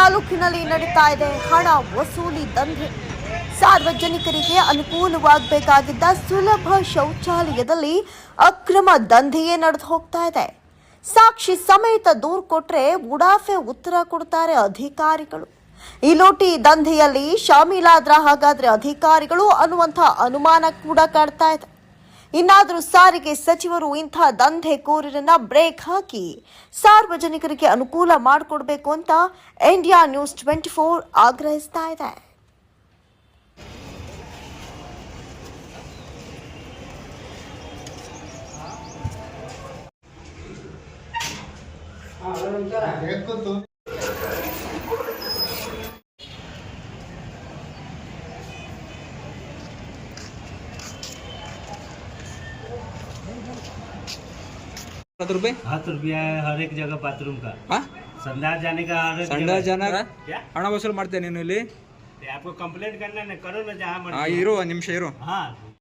ತಾಲೂಕಿನಲ್ಲಿ ನಡೀತಾ ಇದೆ ಹಣ ವಸೂಲಿ ದಂಧೆ. ಸಾರ್ವಜನಿಕರಿಗೆ ಅನುಕೂಲವಾಗಬೇಕಾಗಿದ್ದ ಸುಲಭ ಶೌಚಾಲಯದಲ್ಲಿ ಅಕ್ರಮ ದಂಧೆಯೇ ನಡೆದು ಹೋಗ್ತಾ ಇದೆ. ಸಾಕ್ಷಿ ಸಮೇತ ದೂರು ಕೊಟ್ರೆ ಉಡಾಫೆ ಉತ್ತರ ಕೊಡ್ತಾರೆ ಅಧಿಕಾರಿಗಳು. ಈ ಲೂಟಿ ದಂಧೆಯಲ್ಲಿ ಶಾಮೀಲಾದ್ರ ಹಾಗಾದ್ರೆ ಅಧಿಕಾರಿಗಳು ಅನ್ನುವಂಥ ಅನುಮಾನ ಕೂಡ ಕಾಡ್ತಾ ಇದೆ. ಇನ್ನಾದರೂ ಸಾರಿಗೆ ಸಚಿವರು ಇಂಥ ದಂಧೆಕೋರರನ್ನ ಬ್ರೇಕ್ ಹಾಕಿ ಸಾರ್ವಜನಿಕರಿಗೆ ಅನುಕೂಲ ಮಾಡಿಕೊಡ್ಬೇಕು ಅಂತ ಇಂಡಿಯಾ ನ್ಯೂಸ್ 24 ಆಗ್ರಹಿಸ್ತಾ ಇದೆ. ₹10 है हर एक जगह बाथरूम का। संडास जाने का संडास जाना ಹಣ ವಸೂಲು ಮಾಡ್ತೇನೆ ನೀನು ಇಲ್ಲಿ आपको कंप्लेंट करना है, करो ना जहाँ ಇರೋ ನಿಮಿಷ ಇರೋ. हाँ